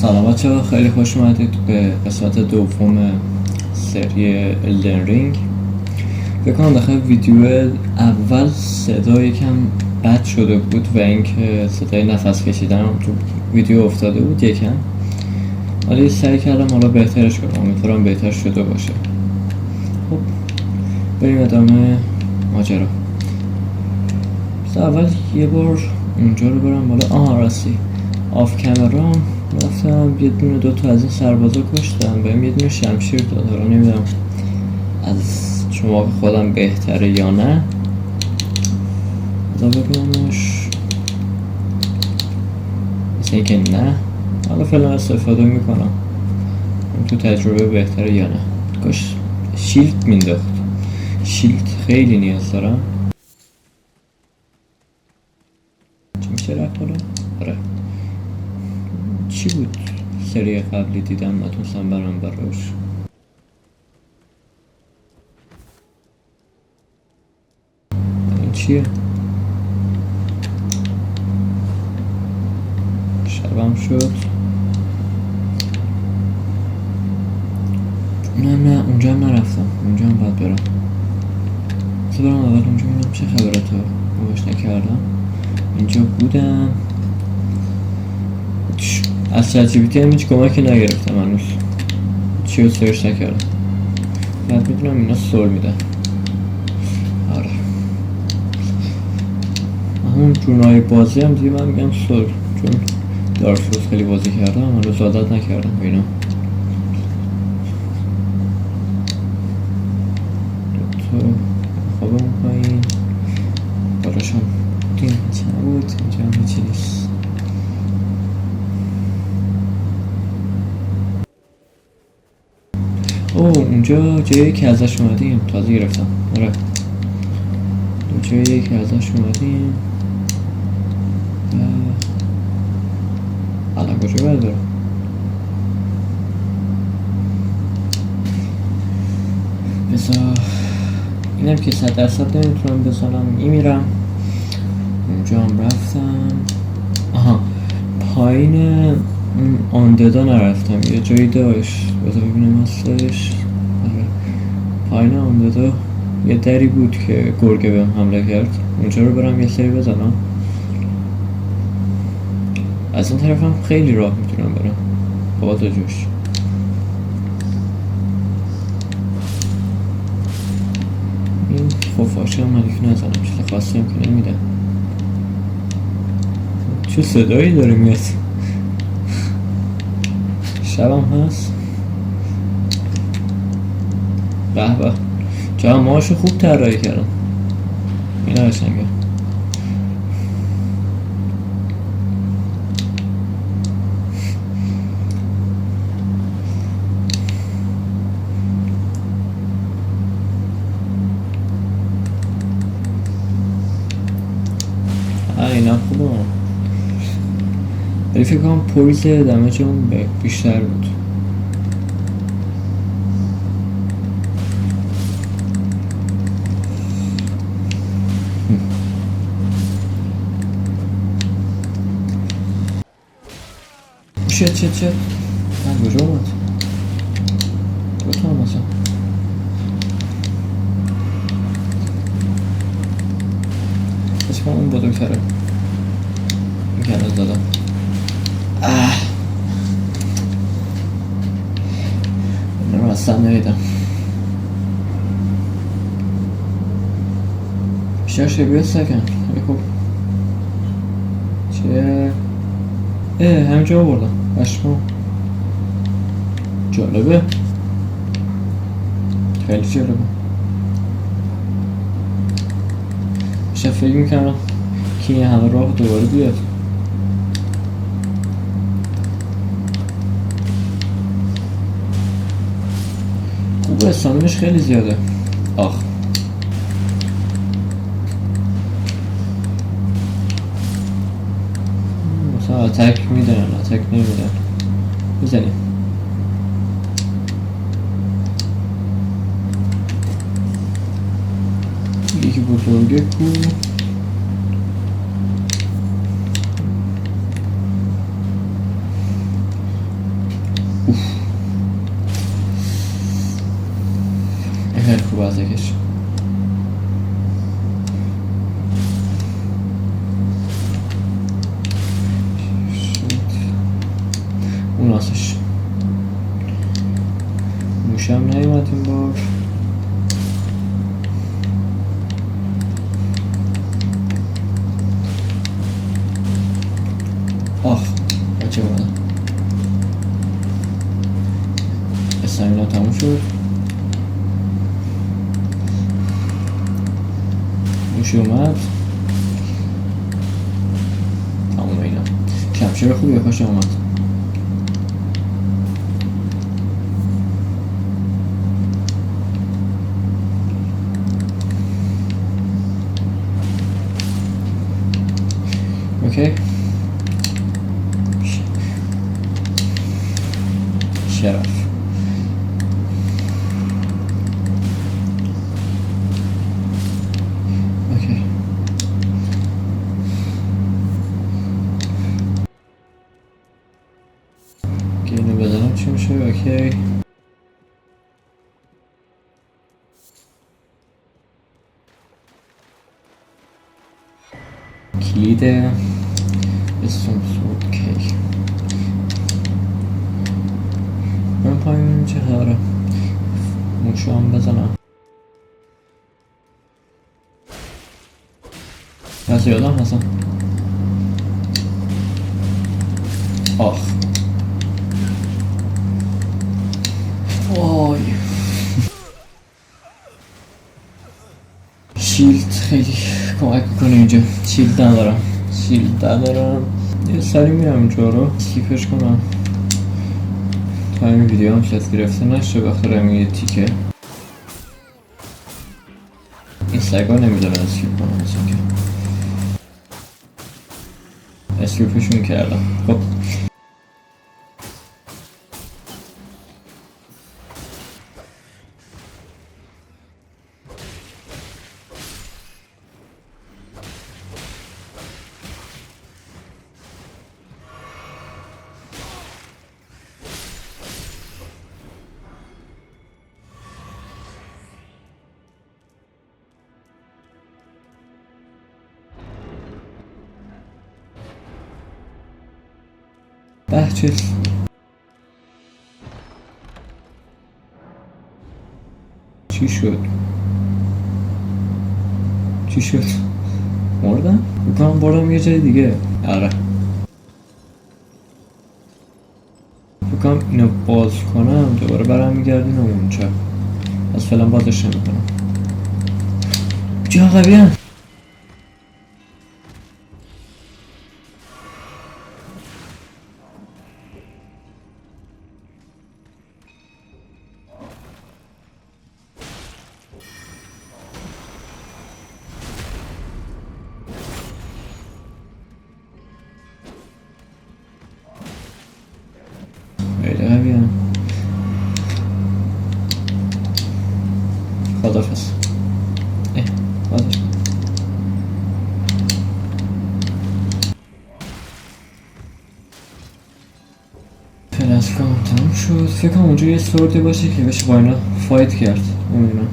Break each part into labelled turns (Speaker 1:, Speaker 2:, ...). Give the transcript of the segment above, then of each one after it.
Speaker 1: سلام بچه‌ها، خیلی خوش اومدید به قسمت دوم سری الدن رینگ. فکر کنم داخل ویدیو اول صدا یکم بد شده بود و اینکه صدای نفس کشیدنم تو ویدیو افتاده بود یکم، ولی سعی کردم حالا بهترش کنم. امیدوارم بهتر شده باشه. خب بریم ادامه ماجرا. بس اول یه بار اونجا رو برم بالا. راستی آف کامرام رفتم یه دونه دوتا از این سربازا کشتم، بهم یه دونه شمشیر داد. حالا نمیدونم از شما خودم بهتره یا نه، بذار ببینمش. مثل اینکه نه. حالا فعلا استفاده میکنم تو تجربه بهتره یا نه. کاش شیلد مینداخت. شیلد خیلی نیاز دارم. چی میشه رفت حالا؟ آره چی بود سری قبلی دیدم نتونستم برم براش. این چیه؟ شبم شد. نه اونجا هم نرفتم. اونجا هم باید برم. برم اول اونجا ببینم چه خبره. تو نگاش نکردم. اینجا بودم. از چت هم هیچ کمکی نگرفتم هنوز. چی رو سرچ نکردم. بعد میدونم اینا سول میدن. آره همون جونای بازی هم دیگه من میگم سول، چون دارک سولز خیلی بازی کردم هنوز عادت نکردم به اینا. دوتا خوابه اون پایین باراشم دیم چند بود. اینجا هم هیچی نیست. اونجا جایی که ازش اومدیم تازه گرفتم. آره جایی که ازش اومدیم. الان کجا باید برم؟ بذار اینم که 100% نمیتونم بزنم. این میرم اونجا هم رفتم. پایین آنددا نرفتم. یه جایی داشت بذار ببینم هستش. پایین آنددا یه دری بود که گرگه بهم حمله کرد. اونجا رو برم یه سری بزنم. از این طرف هم خیلی راه میتونم برم. باد جوش. این خفاشی هم ملیک نزنم. چیز خاصی هم که نمیدم. چه صدایی داره میاد. شبم هست. به به جا ماشو خوب طراحی کردم. این قشنگه. اینا خوبه ولی فکر کنم پویز دمج اون بیشتر بود. چه من کجا اومد؟ دوتا هم مثلا بسید کنم اون بزرگتره. این که هنوز دادم. این رو اصلا ندیدم. بیشتر شبیه سکن. خیلی خوب. چیه؟ همینجا بردم. بشمو جالبه. خیلی جالبه. میشه فکر میکنم که این همه راه دوباره بیاد. خوبه استامینش خیلی زیاده. مثلا اتک میدن اتک نمیدن. بزنیم. یکی بزرگه کو. اوف. این خیلی خوب ازکش. اون آسش موشم نیومد این بار. آخ بچه بودم استامینا تموم شد. موشی اومد تموم اینا. شمشیر خوبی کاش اومد. اوکی شرف. اوکی که اینو بزنم چی میشه؟ اوکی کلید استون سود کی من پایین چه خبره؟ موشو هم بزنم. از یادم هستم. آخ وای شیلد خیلی کمک میکنه اینجا. شیلد ندارم. یه سری میرم اینجا رو سکیپش کنم تا این ویدیو هم شد گرفته نشه بخاطر یه تیکه. این سگا نمیدونن اسکیپ کنم مثلا که اسکیپشون کردم. خب چیز چی شد مردم؟ بکنم بردم یه جای دیگه. آره بکنم اینو باز کنم دوباره برم میگردیم اونجا. از فعلا بازش نمیکنم. جا قویم خدافظ. بازش فلسکام تموم شد. فکر کنم اونجا یه سوردی باشه که بشه با اینا فایت کرد. نمیدونم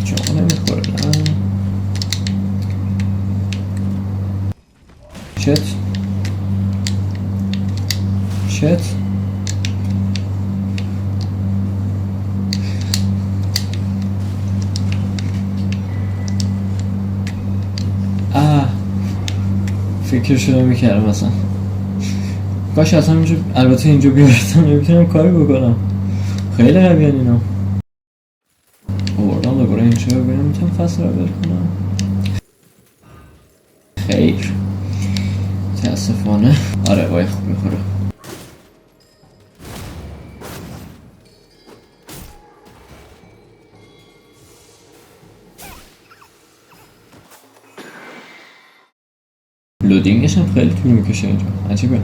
Speaker 1: جا نمیخوره نه. شت فکرشو نمیکردم اصلا. کاش اصلا اینجا البته اینجا بیارتم نمیتونم کاری بکنم. خیلی قوی هن اینا. آوردم دوباره اینجا ببینم میتونم فصل رو کنم. خیر متاسفانه. آره وای خوب میخوره. لودینگش هم خیلی طول میکشه اینجا. عجیبه.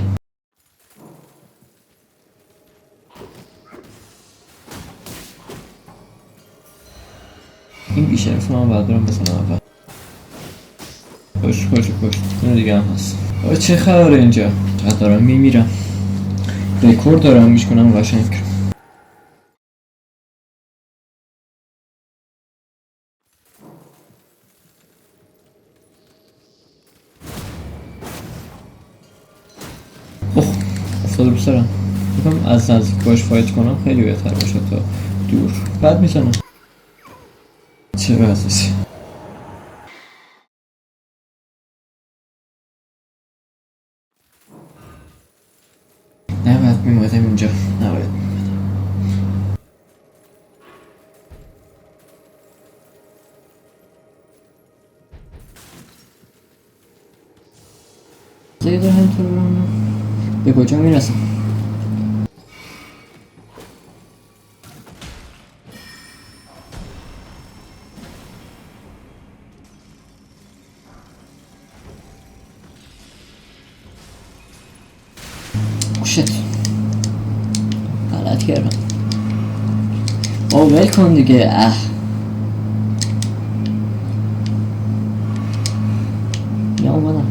Speaker 1: این بیشرف من باید برم بزنم اول. خوش اینو دیگه هم هست. چه خبره اینجا؟ چقدر دارم میمیرم. رکورد دارم میشکنم قشنگ. افتاده بسرم میکنم از نزدیک باش فایت کنم خیلی بهتر باشه تا دور. بعد میزنم. چه وضعیه؟ نباید میمادم اینجا. نباید میمادم. زیاد همینطور به کجا میرسم؟ شت غلط کردم. ول کن دیگه. یا اومدم.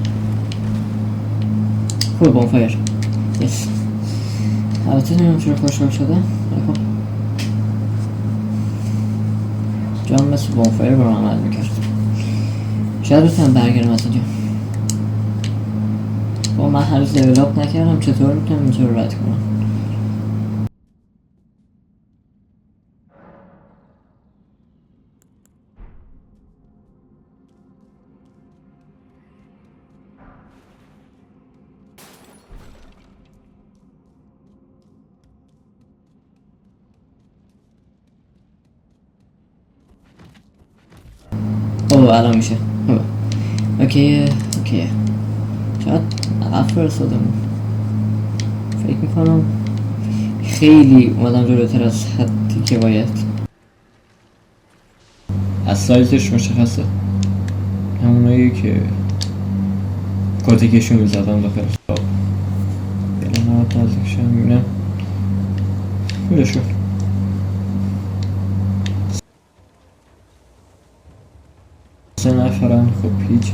Speaker 1: خوبه بانفایر. یس. البته نمیم چرا خوشحال شده. خب جام مثل بانفایر برام عمل میکرد. شاید بتونم برگردم از اینجا. من هنوز لیول اپ نکردم. چطور میتونم اینجا رو رد کنم؟ الان میشه. اوکی شاید عقب فرستادم. فکر میکنم خیلی اومدم جلوتر از حدی که باید. از سایزش مشخصه. همونایی که کاتیکشون میزدم داخل شاب. بله نهات نزدیکشم میبینم. بوده شد 3 نفرن. خب هیچ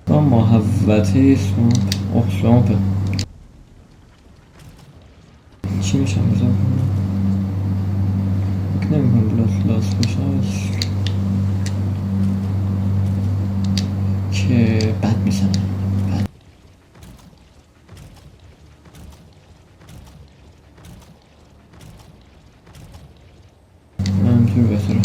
Speaker 1: محوطه سوامپه. چی میشم بزن کنم؟ نمیکنم لاس بشه که بد میزنم. من توی بهتره.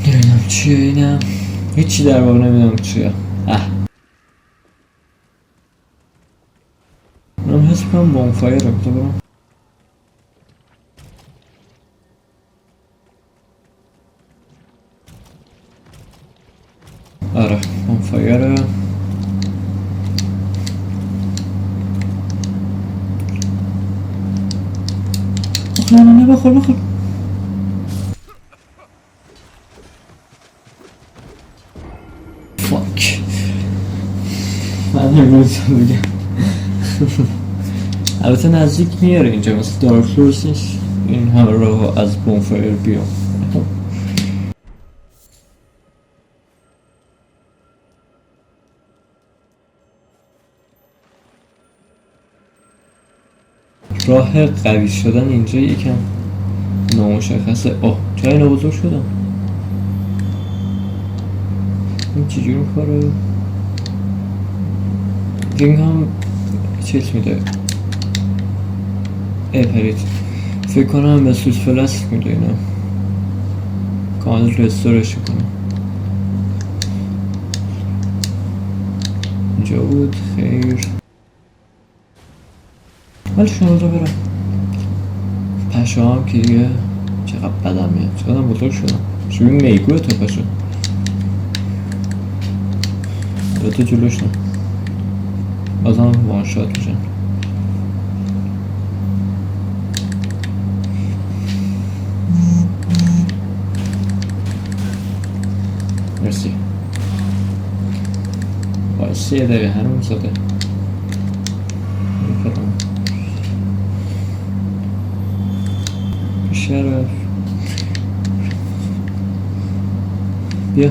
Speaker 1: نمیدونم چیه اینم. هیچی در واقع نمیدونم چیه. من حس کنم بانفایر رو بتا برم. آره بانفایره. نه بخور فاک. من نمیدونم بگم. البته نزدیک میاره اینجا مثل دارک سورس نیست این همه راه از بونفایر بیام. راه قوی شدن اینجا یکم نامشخصه. چرا اینا بزرگ شدن؟ این چجور میخوره؟ رینگ هم چیز میده. پرید فکر کنم به سوس فلاسک میده. اینا کامل رستورش کنم. اینجا بود. خیر ولی شما رو برم پشه هم که دیگه چقدر بدم میاد. چقدر بزرگ شدم. شبیه میگوه تا پشه. البته جلوش نه بازم وانشات میشن. مرسی. وایسی یه دقیقه هرم زده شرف بیا.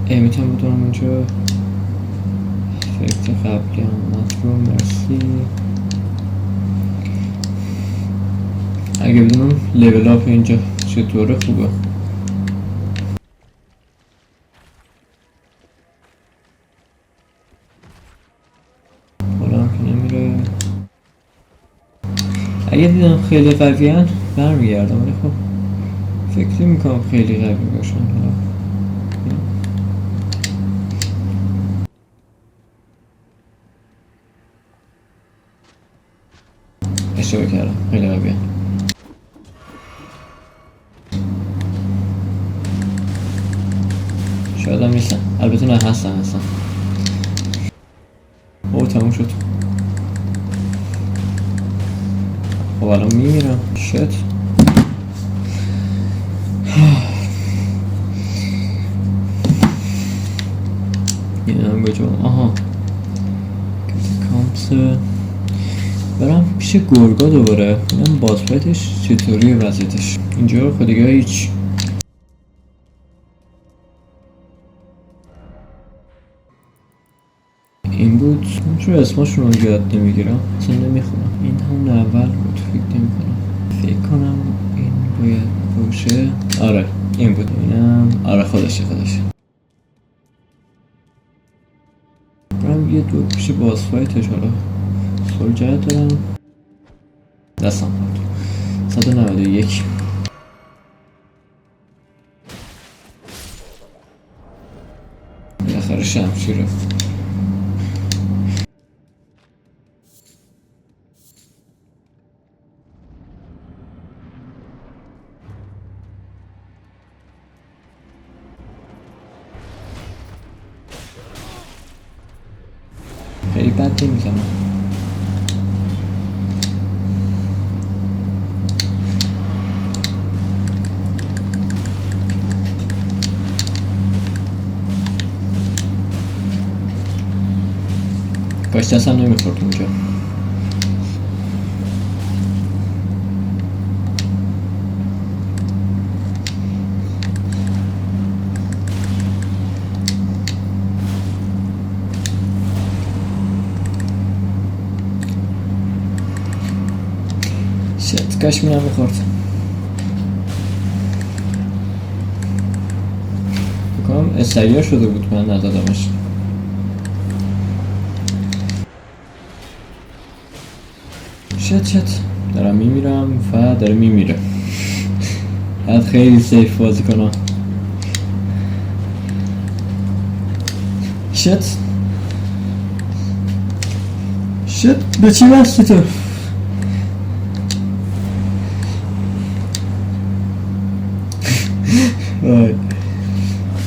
Speaker 1: میتونم بدونم اونجا فکر قبلی آمد رو. مرسی. اگه بدونم لیول اپ اینجا چطوره خوبه. حالا هم که نمیره. اگه دیدم خیلی قوی هن برمیگردم، ولی خب فکر میکنم خیلی قوی باشن. حالا اشتباه کردم، خیلی قوی هن. شاید هم نیستن، البته نه هستن. او تموم شد. خب الان میمیرم. شت. این هم کجا؟ آها کامپسه. برم پیش گرگا دوباره ببینم بازفایتش چطوریه وضعیتش. اینجا خود دیگه هیچ. این بود. چرا اسمشون رو یاد نمیگیرم، اصلا نمیخونم. این همون اول بود فکر نمیکنم. فکر کنم این باید باشه. آره این بود. اینم آره خودشه. برم یه دو پیش بازفایتش. حالا سول جهت دارم. دستم بود 191. بالاخره شمشیره. خیلی بد نمیزنم. کاش دستم نمیخورد اونجا. شت کاش می نمیخورد. بکنم استریا شده بود من ندادمش. شت دارم میمیرم و داره میمیره. باید خیلی سیف بازی کنم. شت به چی بستی تو؟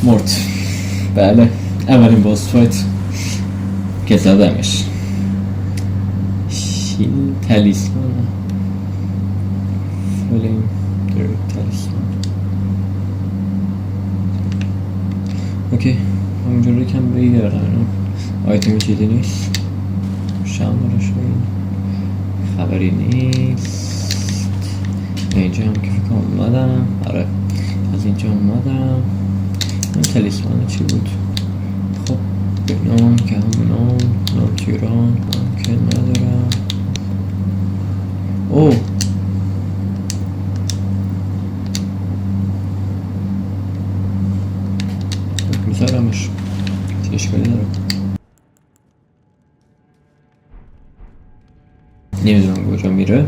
Speaker 1: مرد. بله اولین باس فایت که زدمش. شیل تلیسمان فلیم داره تلیسمان. اوکی همونجا رو کم بگردم. آیتمی چیزی نیست. شامل شوین خبری نیست. اینجا هم که فکر اومدم. آره از اینجا اومدم. این تلیسمان چی بود؟ خب بینام که همونام نام تیران هم که ندارم. اوه میذارمش چه اشکالی دارم. نمیدونم کجا میره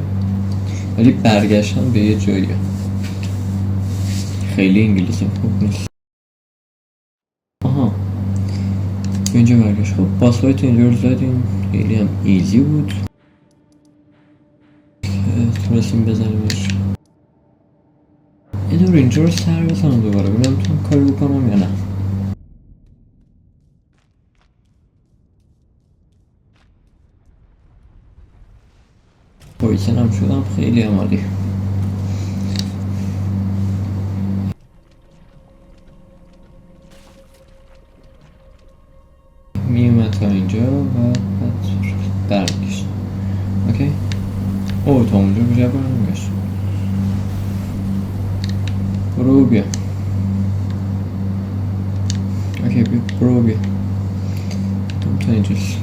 Speaker 1: ولی برگشتم به یه جایی. خیلی انگلیسیم خوب نیست. آها اینجا برگشت. خب باس فایت اینجا رو زدیم. خیلی هم ایزی بود. تونستیم بزنیمش. یه دور اینجا رو سر بزنم دوباره ببینم میتونم کاری بکنم یا نه. پویسن هم شدم. خیلی عمالی. تا اینجا و بعد برمیگشت. اوکی. او تا اونجا بجا برمیگشت. برو بیا. اوکی بیا برو بیا. تا اینجاست.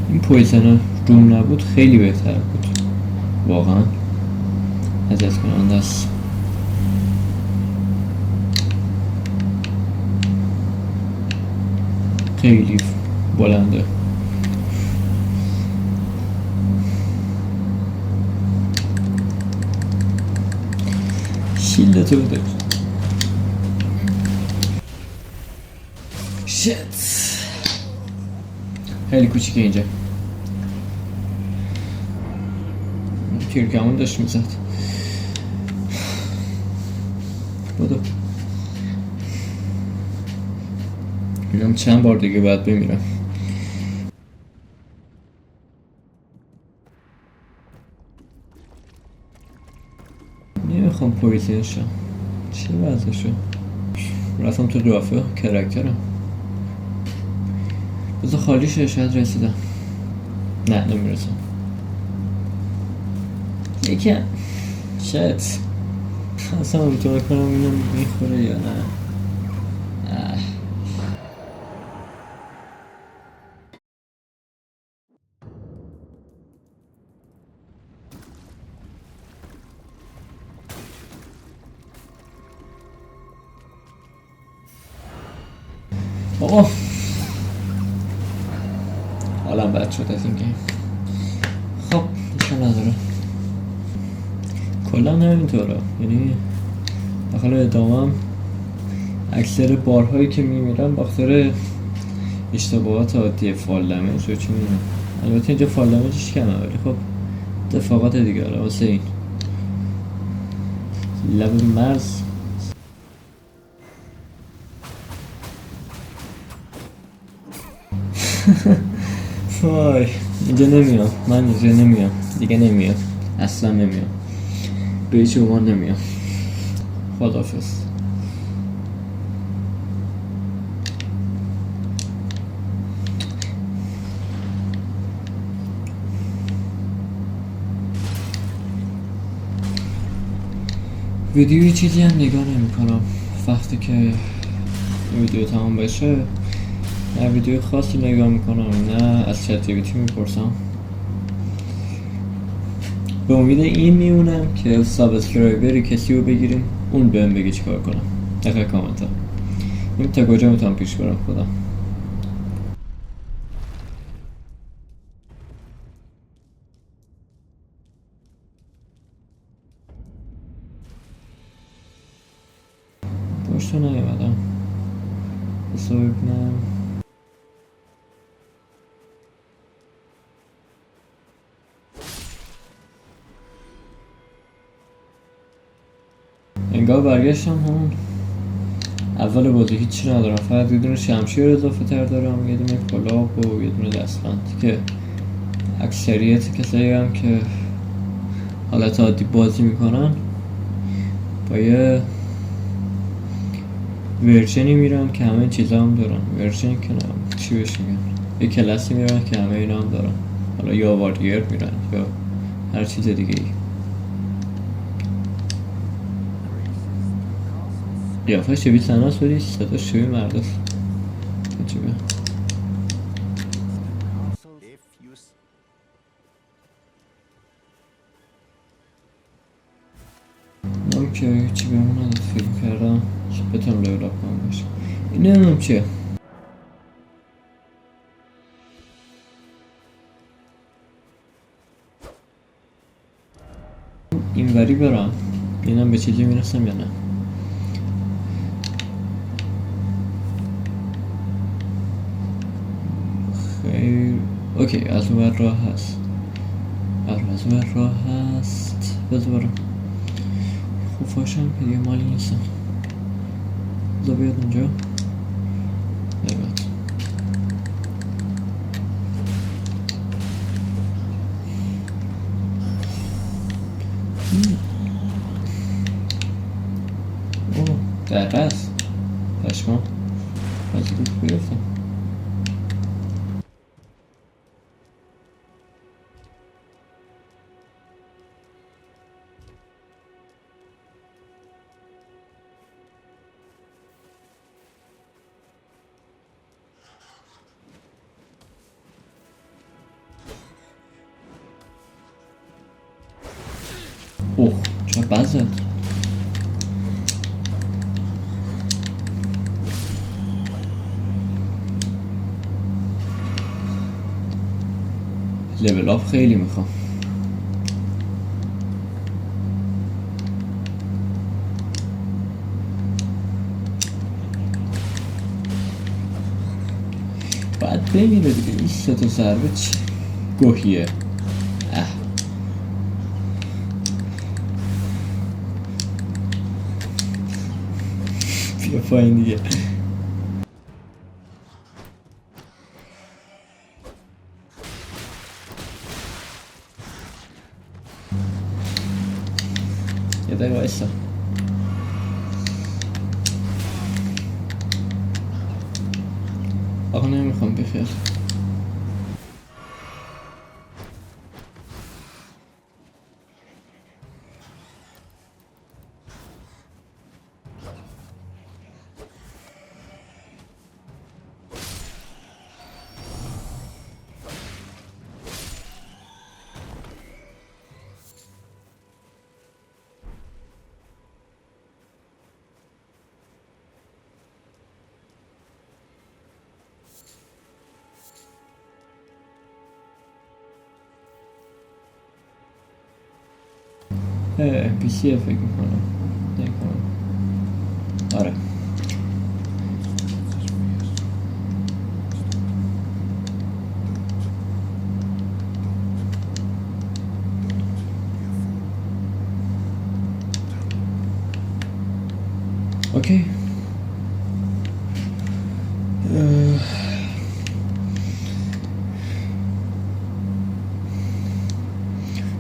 Speaker 1: این پویزن روم نبود خیلی بهتر بود واقعا. اذیت کننده است. خیلی بلنده. شیلدتو بده. شت خیلی کوچیکه اینجا. تیرکمون داشت میزد. بودو میگم چند بار دیگه باید بمیرم. نمیخوام پویزن شم. چه وضعشو؟ رفتم تو قیافه کرکترم. بذار خالی شه شاید رسیدم. نه نمیرسم. یکم شاید اصلا امتحان کنم اینم میخوره یا نه. آقا حالم بد شد از این گیم. خب اشکال نداره. کلا همینطوره. یعنی داخل ادامم اکثر بارهایی که میمیرم بخاطر اشتباهات عادی فال دمیج رو چی میدونم. البته اینجا فال دمیجش کمه ولی خب اتفاقات دیگه حالا واسه این لب مرز. وای اینجا نمیام. من اینجا نمیام دیگه. نمیام اصلا نمیام. به هیچ عنوان نمیام. خداحافظ. ویدیوی چیزی هم نگاه نمی کنم. وقتی که ویدیو تمام بشه نه ویدیو خاصی نگاه میکنم نه از چت جی پی تی میپرسم. به امید این میمونم که سابسکرایبری کسی رو بگیریم اون بهم بگه چیکار کنم. دقیقا کامنت ها این تا کجا میتونم پیش برم خودم. پشتو نیومدم بسا ببینم. انگار برگشتم همون اول بازی. هیچی ندارم فقط یه دونه شمشیر اضافه تر دارم، یه دونه کلاه و یه دونه دستبند که اکثریت کسایی هم که حالت عادی بازی میکنن با یه ورژنی میرن که همه چیزا هم دارن. ورژن که نه چی بهش میگن، یه کلاسی میرن که همه اینا هم دارن. حالا یا واریر میرن یا هر چیز دیگه ای. قیافه شبیه سناس بدی صدا شبیه مرداست. عجیبه. اوکی چی بهمون نداد فیلم کردم بتونم لیول اپ کنم باشه. این نمیدونم چیه. این وری برم اینم به چیزی میرسم یا نه. خیر اوکی از اون ور راه هست. از اون ور راه هست. بذار برم خوفاشم که دیگه مالی نیستم. بذار بیاد اونجا. نمیاد. اوه دقیقه است. پشما از روش بیفتم. اوه چه بد زد. لول اپ خیلی میخوام. باید بمیره دیگه. این 3 تا ضربه چی گوهیه. بیا پایین دیگه. یه دقیقه بایستا. آقا نمیخوام بخیر. NPC فکر میکنم. نکنم. آره اوکی.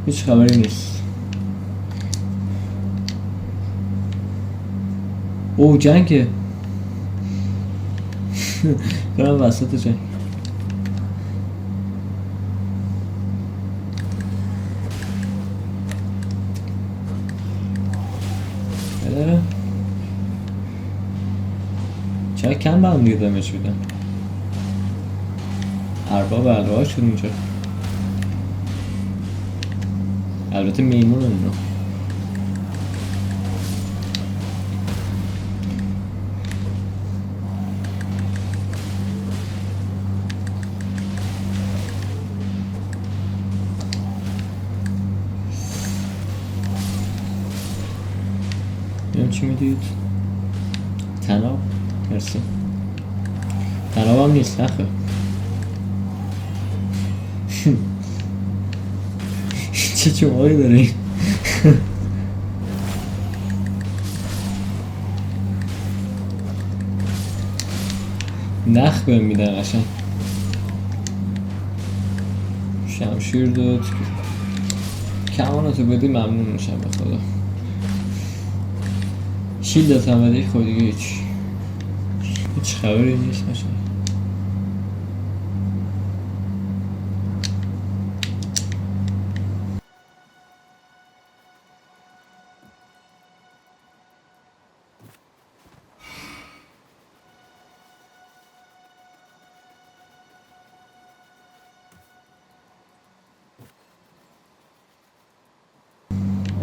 Speaker 1: هیچ خبری نیست. او جنگه. برم وسط جنگ. چرا کم به هم دیگه دمج بدن. ارباب الوها شد اینجا. البته میمون اینا. ببینم چی میدید. تناب مرسی. تناب هم نیست نخه. چه چماقی داره این. نخ بهم میدن قشنگ. شمشیر داد. کمانتو بدی ممنون میشم به خدا. شیلدت هم بدی خود دیگه هیچ خبری نیست مثلا.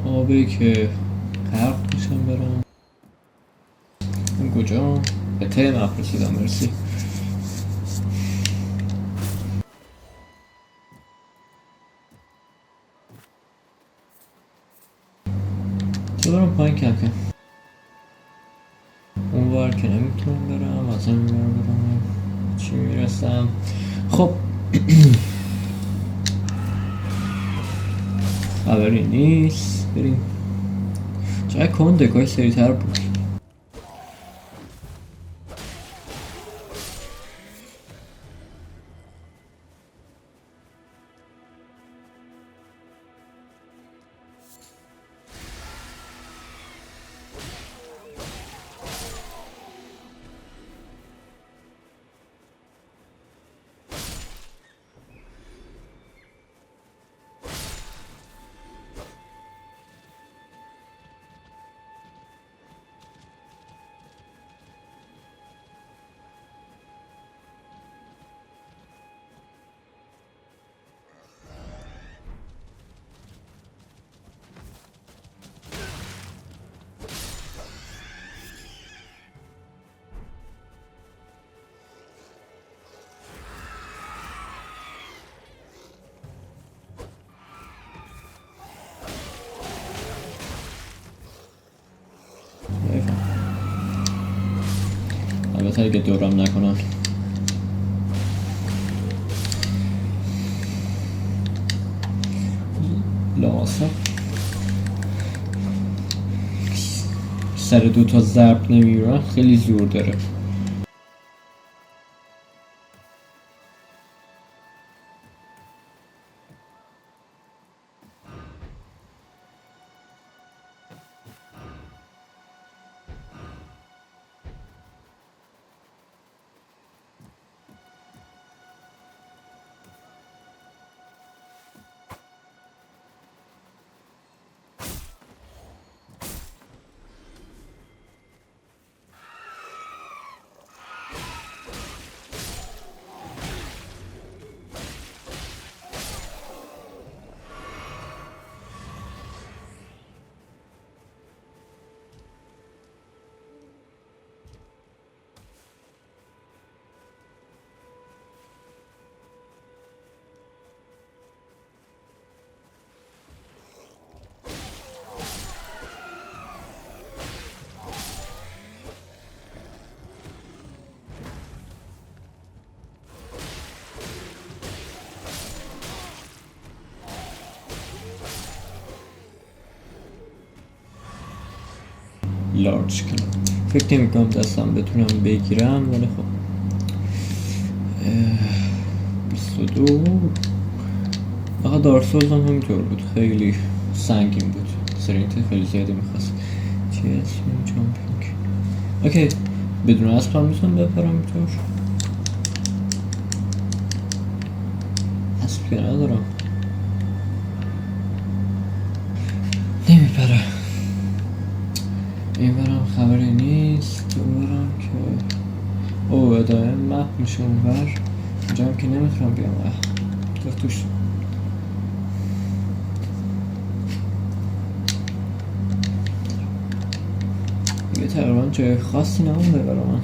Speaker 1: آبی که غرق میشم برم. این کجا؟ به ته مپ رسیدم مرسی. چه برم پایین کم کم. اون بار که نمیتونم برم از این برم چی میرسم. خب خبری نیست. بریم. چقدر کن دکای سریعتر بود. البته اگه دورم نکنن. لامصب سر 2 تا ضرب نمیرن، خیلی زور داره. لارج کلاب فکر نمی کنم دستم بتونم بگیرم، ولی خب 22. آقا دارسولز هم همینطور بود، خیلی سنگین بود، سرینت خیلی زیادی میخواست. چی اسم جامپینگ؟ اوکی، بدون اسب هم میتونم بپرم اینطور. اسب که ندارم، نمیپره. این برم خبری نیست. اون برم که او ادامه مپ میشه اون بر. اینجا هم که نمیتونم بیام توش. دیگه تقریبا جای خاصی نمونده برای من.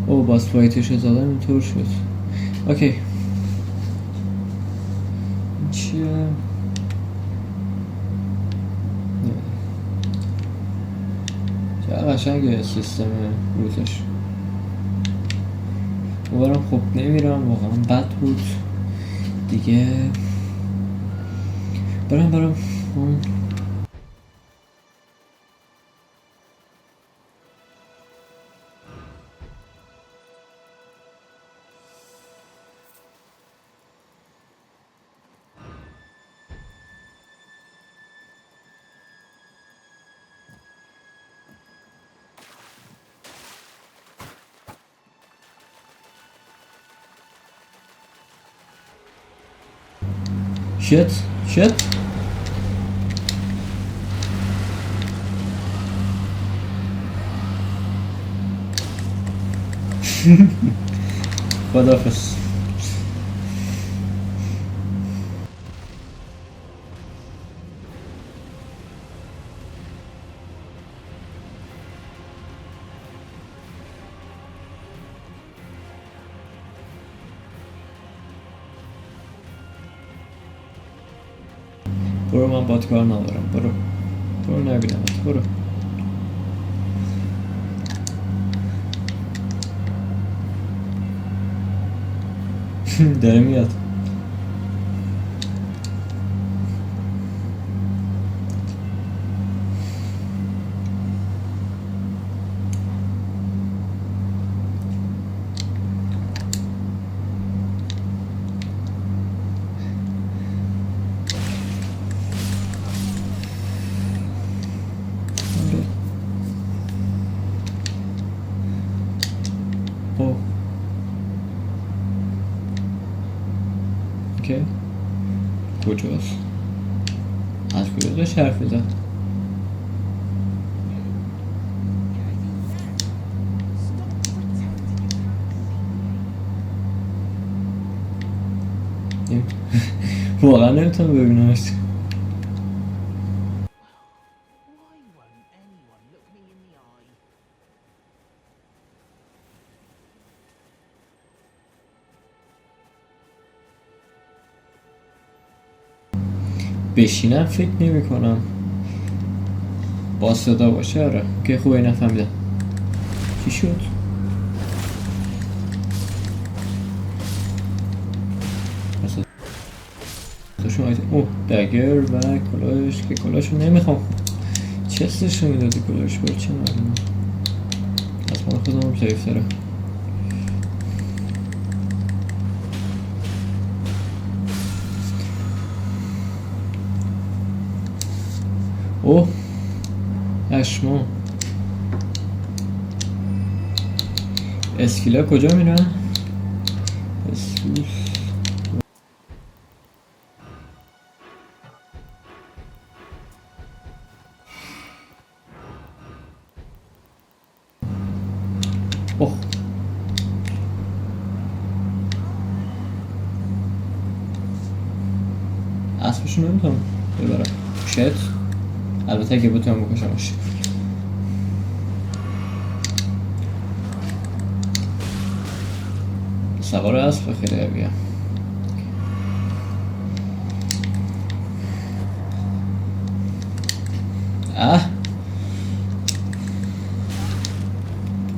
Speaker 1: او باس فایتش زدم اینطور شد. اوکی چیه؟ چه قشنگه سیستم روزش. اوبرم خب نمیرم، واقعا بد بود دیگه. برم اون shit خداحافظ. برو، من بات کار ندارم، برو. برو نبینم برو. داره میاد. اوه اوکی کجاست؟ از کجا داشت حرف میزد؟ واقعا نمیتونم ببینمش. بشینم فکر نمی کنم با صدا باشه. آره که خوبه نفهمیدم چی شد. اوه دگر و کلاش که کلاشو نمیخوام. چستشو میدادی کلاش برای چه معلومه. از من خودم هم ضعیف داره. اوه اشما اسکیلا کجا میرن؟ اسکیل اوه اسبشو نمیتونم ببرم. شت البته اگه بتونم بکشمش. سوار اسب خیلی قویه.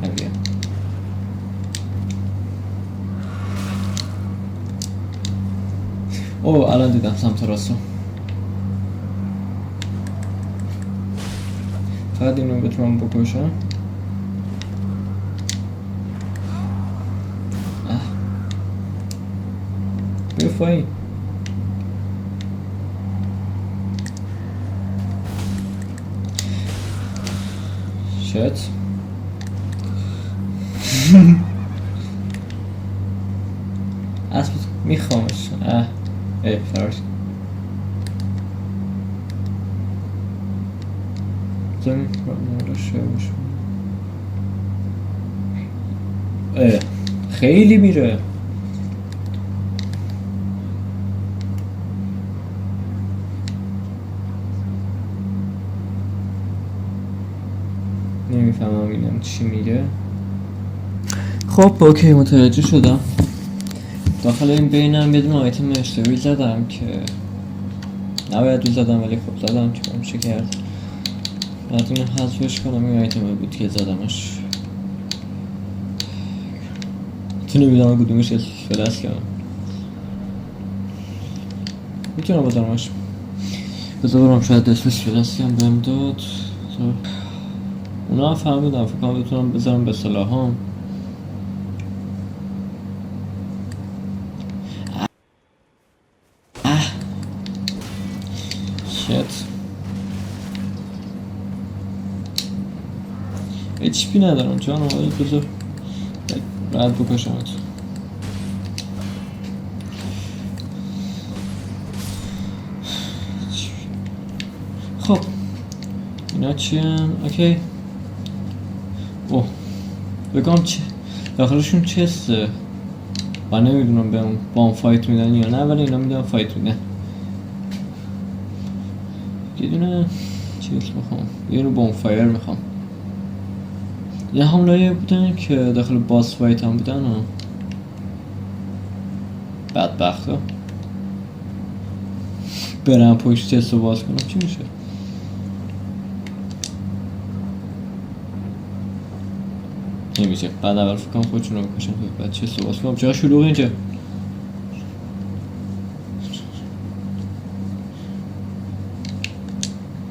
Speaker 1: قویه. اوه الان دیدم سمت راستو. فقط اینو بتونم بکشم. بیا پایین. شت اسب میخوامش. ای فرار زمین خیلی میره. نمیفهمم اینم چی میگه. خب اوکی متوجه شدم. داخل این بینم یه دونه آیتم اشتباهی زدم که نباید رو زدم ولی خب زدم که میشه کرد. باید اینو حذفش کنم. این آیتم بود که زدمش. تو نمیدونم کدومش فلس کردم. میتونم بذارمش. بذار برم شاید اسمش فلس کردم بهم داد. اونا هم فهمیدم. فکر کنم بتونم بذارم به سلاحام. شت HP ندارم جانم. ولی بذار راحت بکشمت. خب اینا چی هم؟ اوکی. اوه بگم چه داخلشون چسته و نمیدونم با هم فایت میدن یا نه ولی اینا میدونم فایت میدن. یه دونه چیز میخوام. یه دونه بونفایر میخوام. یه هملایی بودن که داخل باس فایت هم بودن و بدبخت ها. برم پشت تست رو باز کنم چی میشه؟ نمیشه. بعد اول فکر کنم خودشون رو بکشن بعد چه صحبت کنم. چرا شلوغ اینجا؟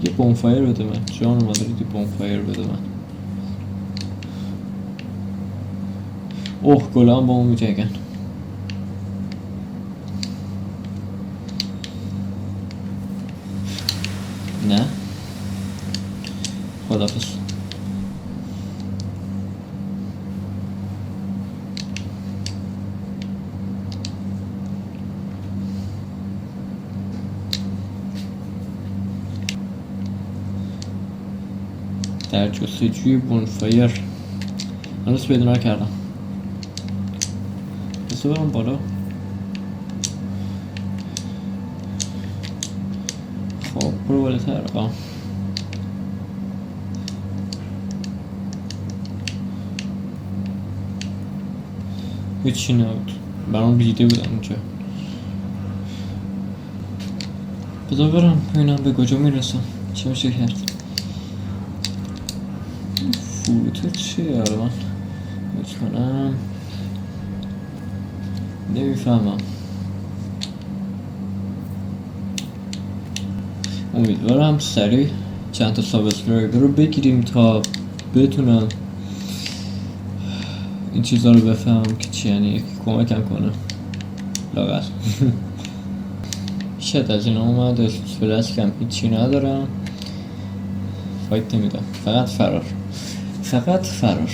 Speaker 1: یه بونفایر بده من. جان مادری یه بونفایر بده من. اوه گلام با اون میجنگن. نه خدافظ. در جستجوی بونفایر هنوز پیدا نکردم. بسو برم بالا. خب برو بالاتر. هیچی نبود برام دیده بودم اونجا. بذار برم ببینم به کجا میرسم. چه میشه کرد؟ فروته چیه الان؟ میتونم نمیفهمم. امیدوارم سریع چند تا سابسکرایبر رو بگیریم تا بتونم این چیزا رو بفهمم که چی، یعنی کمکم کنه لاغر. شاید از این اومد فلسکم هیچی ندارم. فایت نمیدم فقط فرار. فقط فرار.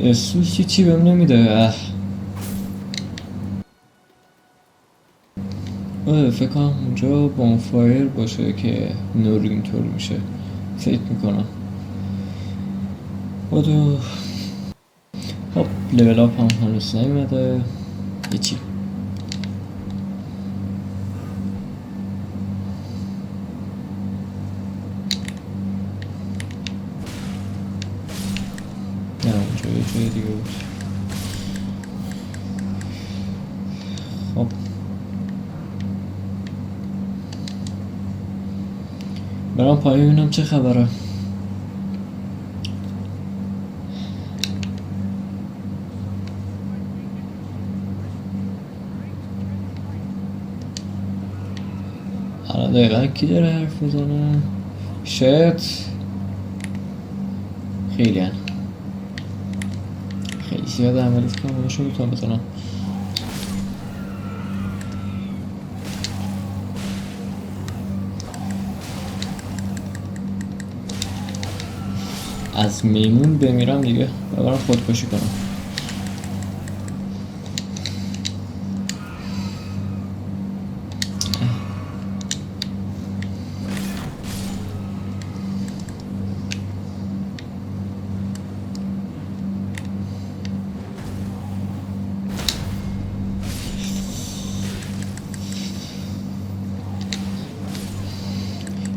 Speaker 1: اسوس چی بهم نمیده. فکر کنم اونجا بونفایر باشه که نور اینطور میشه. فکر میکنم بودو. خب لیول اپ هم هنوز نیومده. هیچی. نه اونجا یه جای دیگه بود. خب برام پایین ببینم چه خبره. الان دقیقا کی داره حرف میزنه؟ شاید خیلی زیاد عملیت کنم باشو میتونم بزنم. از میمون بمیرم دیگه و برام خودکشی کنم.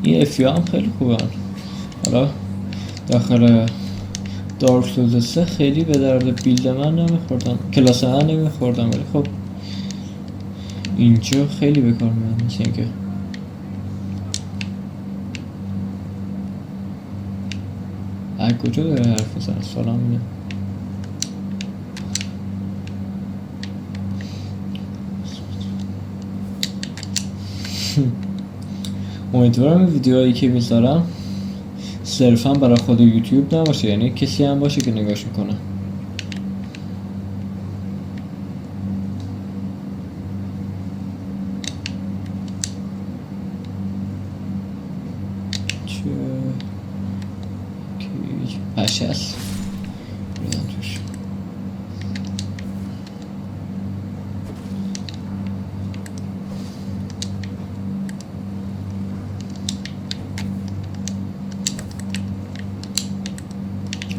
Speaker 1: این افیا هم خیلی خوبه. حالا داخل دارک سولز 3 خیلی به درد بیلد من نمیخوردم، کلاس من نمیخوردم، ولی خب اینجا خیلی بکار میاد. مثل اینکه از کجا داره حرف میزنه؟ سلام اینه. امیدوارم این ویدیوهایی که میذارم صرفا برای خود یوتیوب نباشه، یعنی کسی هم باشه که نگاش میکنه. پشه هست بیدم توش.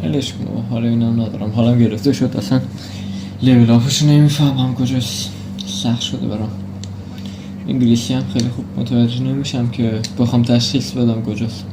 Speaker 1: علش کنم حالا اینم ندارم، حالا گرفته شد اصلا لیول آفش نمیفهمم کجاست. سخت شده برام. انگلیسی هم خیلی خوب متوجه نمیشم که بخوام تشخیص بدم کجاست.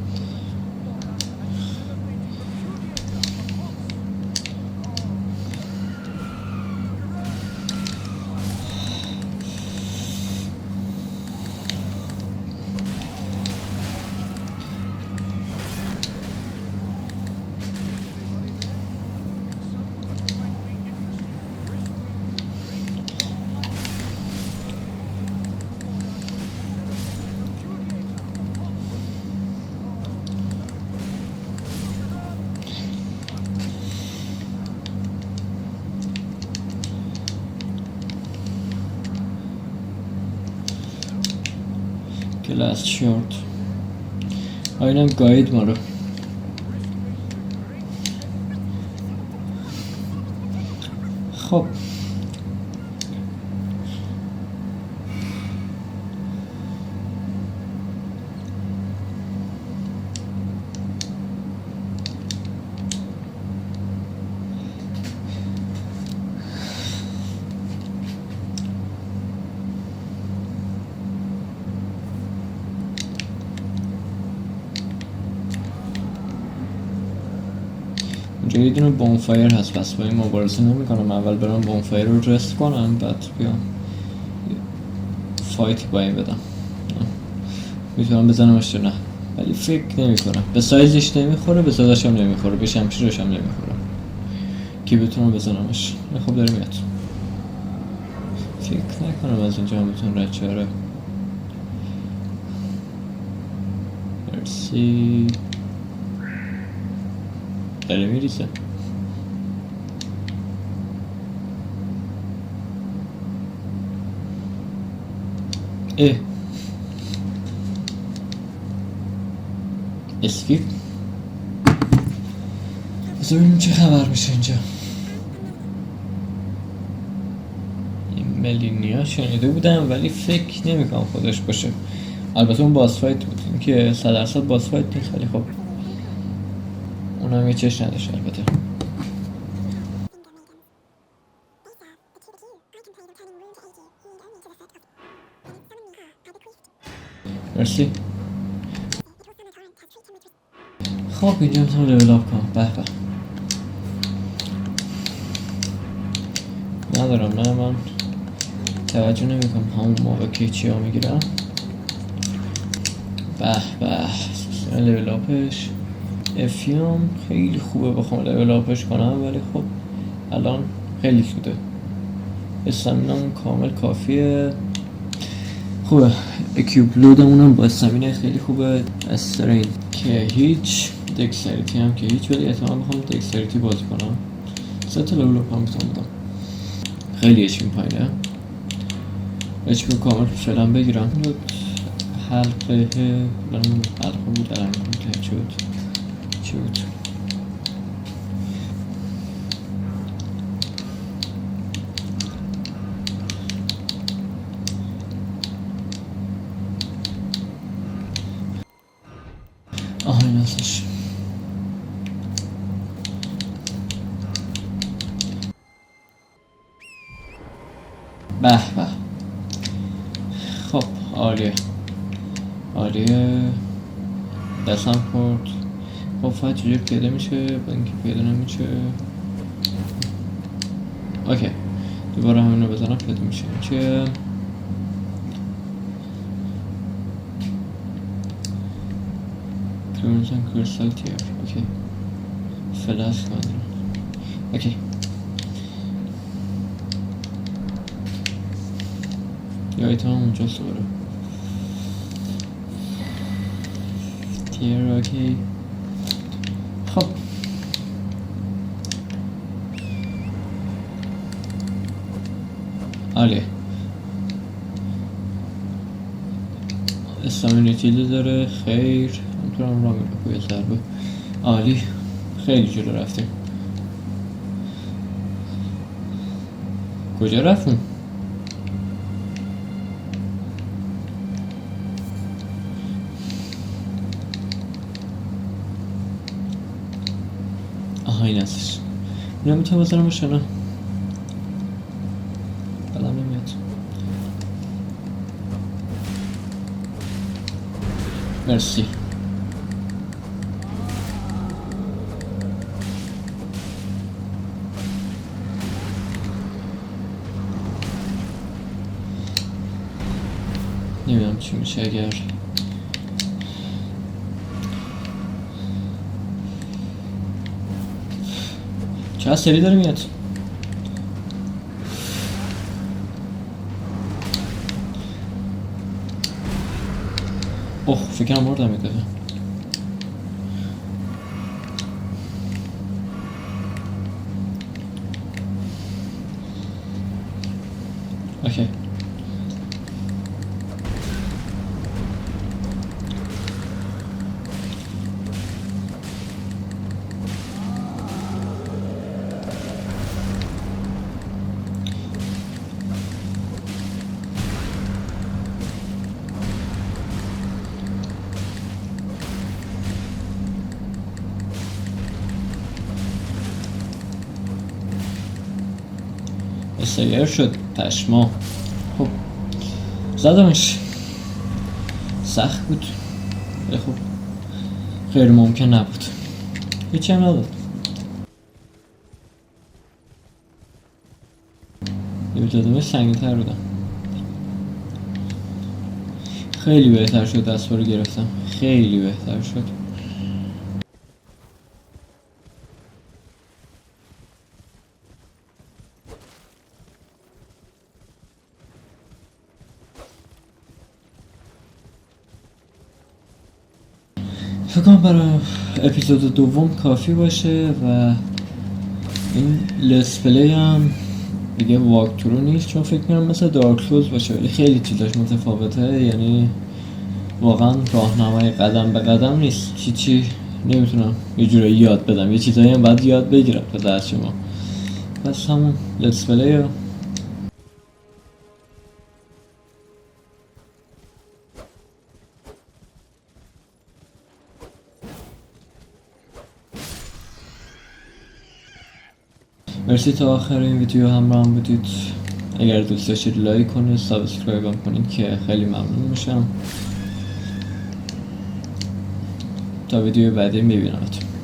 Speaker 1: گلاس شورت. اینم گاید ما رو. خب اینجا یه دونه بونفایر هست، پس با این مبارزه نمی کنم. اول برم بونفایر رو رست کنم، بعد بیام فایتی با این بدم. میتونم بزنمش یا نه، ولی فکر نمی کنم. به سایزش نمیخوره، به زدش هم نمیخوره، به شمشیرش هم نمیخوره که بتونم بزنمش. خب داره میاد. فکر نکنم از اینجا هم بتونم رد چاره. مرسی. داره میریزه. اسکیپ. بذار ببینیم چه خبر میشه اینجا. این ملینیا شنیده بودم ولی فکر نمیکنم خودش باشه. البته اون باس فایت بود، این که 100% باس فایت نیست، ولی خب اونم یه چش نداشت البته. مرسی. خب اینجا میتونم لیول اپ کنم. به به. ندارم، نه من توجه نمی کنم همون موقع که چی ها میگیرم. به به. لیول اپش افیوم خیلی خوبه بخوام لیول اپش کنم، ولی خب الان خیلی سوده. استامینام کامل کافیه. خوبه. اکیوب لودمونم با استامینه خیلی خوبه. استرین که هیچ، دکستریتی هم که هیچ، ولی احتمال میخوام دکستریتی بازی کنم. 3 تا لیول اپ هم میتونم بدم. خیلی اچپی پایینه. اچپی کامل فعلا بگیرم. حلقه بود الان که چی بود. این هستش. به به. خب عالیه دستم خورد. خب فقط چجور پیاده میشه؟ با اینکه پیاده نمیشه. اوکی دوباره همین رو بزنم پیاده میشه. چه کریمزن کریستال تیر. اوکی فلاش کندیم. اوکی یا ایتام اونجاست دوباره. تیر. اوکی خب عالیه. استامینیتی داره. خیر میتونم را میره کوی ضربه. عالی خیلی جلو رفتیم. کجا رفتیم؟ این هستش. اینو میتونم بزنم شنا. بلم نمیاد. مرسی. نمیدونم چی میشه اگر چقدر سری داره میاد. اوه فکرم مردم یه دقیقه. اوکی اسایر شد پشما. خب زدمش، سخت بود ولی خب غیر ممکن نبود، هیچی هم نداد. یه جادمه سنگین تر بودم، خیلی بهتر شد دستبارو گرفتم، خیلی بهتر شد. فکر کنم برای اپیزود دوم کافی باشه و این لیتس پلی هم دیگه واک ترو نیست، چون فکر کنم مثل دارک سولز باشه ولی خیلی چیزاش متفاوته، یعنی واقعا راهنمای قدم به قدم نیست، چی نمیتونم یه جورایی یاد بدم، یه چیزایی هم باید یاد بگیرم تا درس شما. پس همون لیتس پلی. مرسی تا آخر این ویدیو همراه هم بودید. اگر دوست داشتید لایک کنید، سابسکرایب هم کنید که خیلی ممنون میشم. تا ویدیو بعدی میبینمتون.